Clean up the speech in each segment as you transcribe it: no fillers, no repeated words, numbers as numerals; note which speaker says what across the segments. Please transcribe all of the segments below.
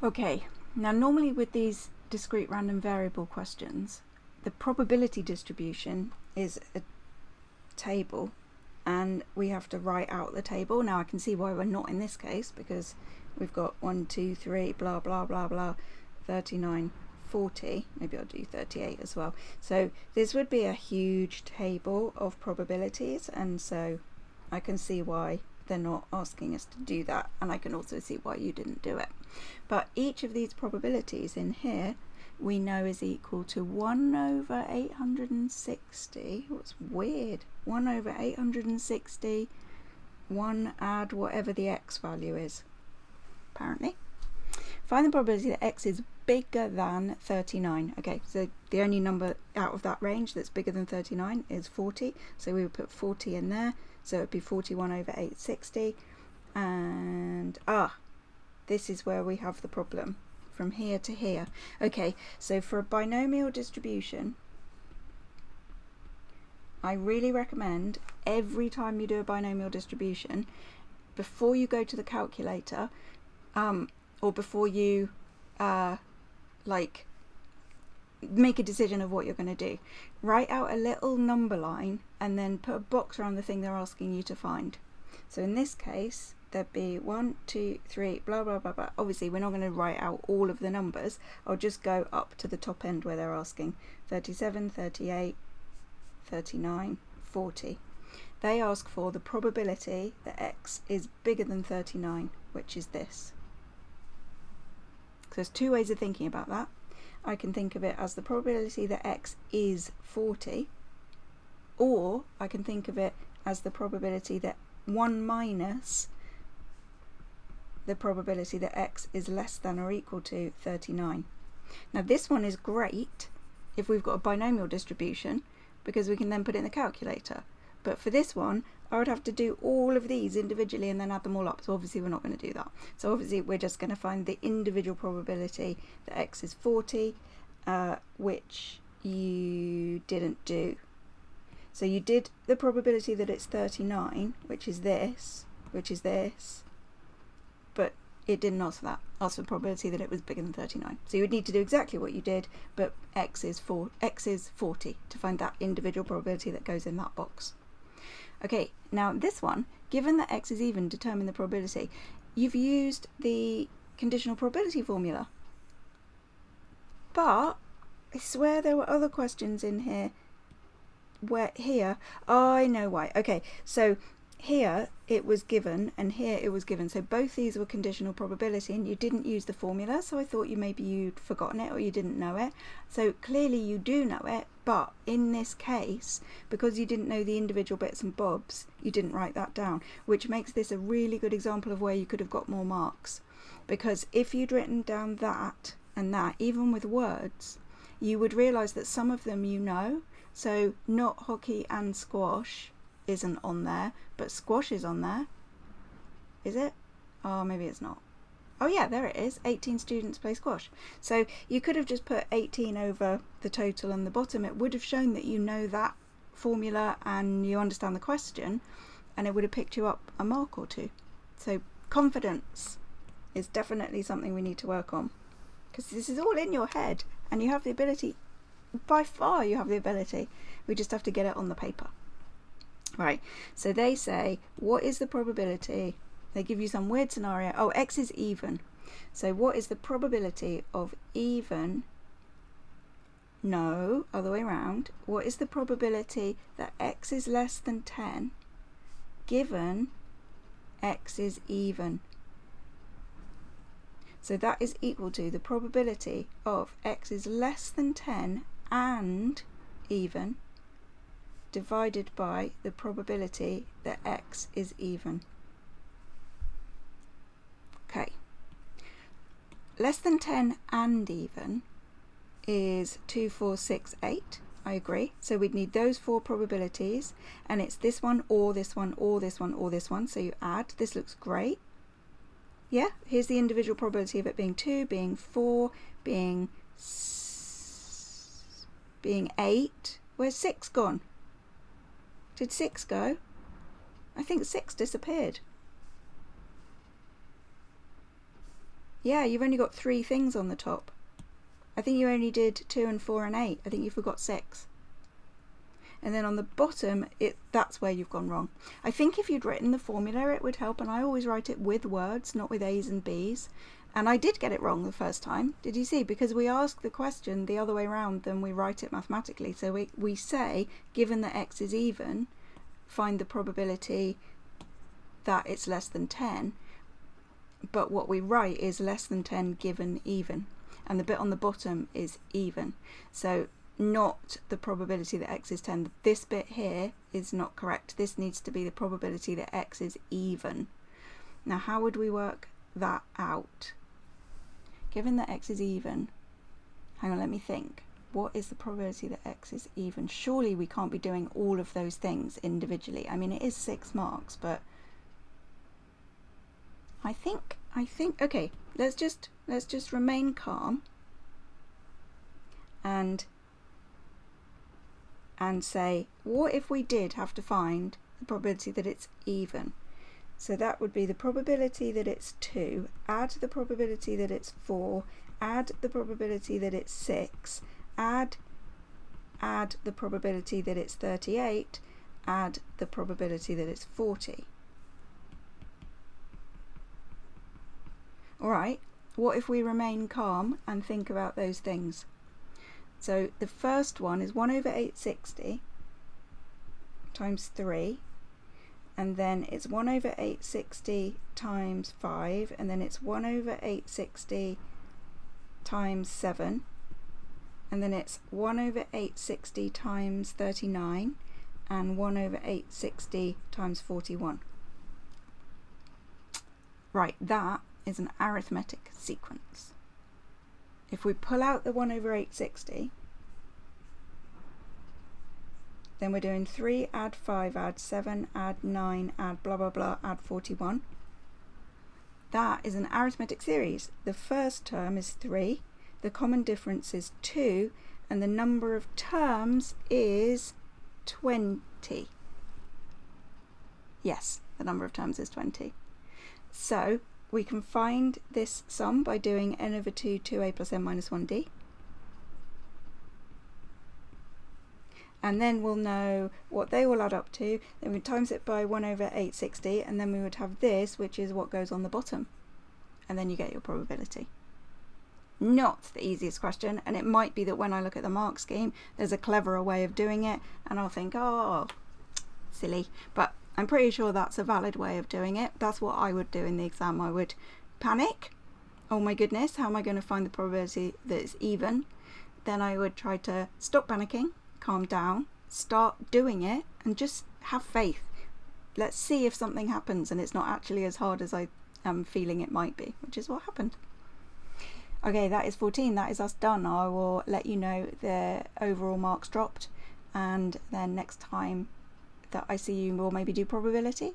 Speaker 1: Okay, now normally with these discrete random variable questions, the probability distribution is a table and we have to write out the table. Now I can see why we're not in this case, because we've got 1, 2, 3, blah, blah, blah, blah, 39, 40, maybe I'll do 38 as well. So this would be a huge table of probabilities, and so I can see why they're not asking us to do that, and I can also see why you didn't do it. But each of these probabilities in here we know is equal to 1 over 860. What's weird? 1 over 860, 1 add whatever the x value is, apparently. Find the probability that x is bigger than 39. Okay, so the only number out of that range that's bigger than 39 is 40. So we would put 40 in there. So it would be 41 over 860. And, this is where we have the problem. From here to here. Okay, so for a binomial distribution, I really recommend every time you do a binomial distribution, before you go to the calculator, or before you make a decision of what you're going to do, write out a little number line and then put a box around the thing they're asking you to find. So in this case, there'd be 1, 2, 3, blah, blah, blah, blah. Obviously, we're not going to write out all of the numbers. I'll just go up to the top end where they're asking 37, 38, 39, 40. They ask for the probability that x is bigger than 39, which is this. So there's two ways of thinking about that. I can think of it as the probability that x is 40, or I can think of it as the probability that 1 minus the probability that x is less than or equal to 39. Now this one is great if we've got a binomial distribution, because we can then put it in the calculator. But for this one, I would have to do all of these individually and then add them all up. So obviously we're not going to do that. So obviously we're just going to find the individual probability that x is 40, which you didn't do. So you did the probability that it's 39, which is this, but it didn't ask for that. Ask for the probability that it was bigger than 39. So you would need to do exactly what you did, but x is 40 to find that individual probability that goes in that box. Okay, now this one, given that x is even, determine the probability. You've used the conditional probability formula. But I swear there were other questions in here where I know why. Okay, so here it was given and here it was given, so both these were conditional probability and you didn't use the formula, so I thought maybe you'd forgotten it or you didn't know it. So clearly you do know it, but in this case, because you didn't know the individual bits and bobs, you didn't write that down, which makes this a really good example of where you could have got more marks. Because if you'd written down that and that, even with words, you would realise that some of them you know. So not hockey and squash isn't on there, but squash is on there. Is it? Oh, maybe it's not. Oh yeah, there it is. 18 students play squash. So you could have just put 18 over the total on the bottom. It would have shown that you know that formula and you understand the question, and it would have picked you up a mark or two. So confidence is definitely something we need to work on, because this is all in your head and you have the ability, by far you have the ability. We just have to get it on the paper. Right, so they say, what is the probability? They give you some weird scenario. Oh, x is even. So what is the probability of even? No, other way around. What is the probability that x is less than 10 given x is even? So that is equal to the probability of x is less than 10 and even divided by the probability that x is even. Okay, less than 10 and even is 2, 4, 6, 8. I agree. So we'd need those four probabilities, and it's this one or this one or this one or this one. So you add. This looks great. Yeah, here's the individual probability of it being 2, being 4, being 8. Where's 6 gone? Did 6 go? I think 6 disappeared. Yeah, you've only got 3 things on the top. I think you only did 2 and 4 and 8. I think you forgot 6. And then on the bottom, that's where you've gone wrong. I think if you'd written the formula, it would help, and I always write it with words, not with A's and B's. And I did get it wrong the first time. Did you see? Because we ask the question the other way around than we write it mathematically. So we say, given that x is even, find the probability that it's less than 10. But what we write is less than 10 given even. And the bit on the bottom is even. So not the probability that x is 10. This bit here is not correct. This needs to be the probability that x is even. Now, how would we work that out? Given that x is even, hang on, let me think. What is the probability that x is even? Surely we can't be doing all of those things individually. I mean, it is 6 marks, but I think, okay, let's just remain calm and say, what if we did have to find the probability that it's even? So that would be the probability that it's 2, add the probability that it's 4, add the probability that it's 6, add the probability that it's 38, add the probability that it's 40. Alright, what if we remain calm and think about those things? So the first one is 1 over 860 times 3, and then it's 1 over 860 times 5, and then it's 1 over 860 times 7, and then it's 1 over 860 times 39, and 1 over 860 times 41. Right, that is an arithmetic sequence. If we pull out the 1 over 860, then we're doing 3, add 5, add 7, add 9, add blah blah blah, add 41. That is an arithmetic series. The first term is 3, the common difference is 2, and the number of terms is 20. Yes, the number of terms is 20. So we can find this sum by doing n over 2, 2a plus n minus 1d. And then we'll know what they will add up to. Then we times it by 1 over 860, and then we would have this, which is what goes on the bottom. And then you get your probability. Not the easiest question, and it might be that when I look at the mark scheme, there's a cleverer way of doing it, and I'll think, oh, silly. But I'm pretty sure that's a valid way of doing it. That's what I would do in the exam. I would panic. Oh my goodness, how am I going to find the probability that it's even? Then I would try to stop panicking, calm down, start doing it, and just have faith. Let's see if something happens and it's not actually as hard as I am feeling it might be, which is what happened. Okay, that is 14. That is us done. I will let you know the overall marks dropped, and then next time that I see you, we'll maybe do probability.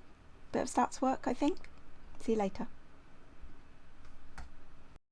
Speaker 1: Bit of stats work, I think. See you later.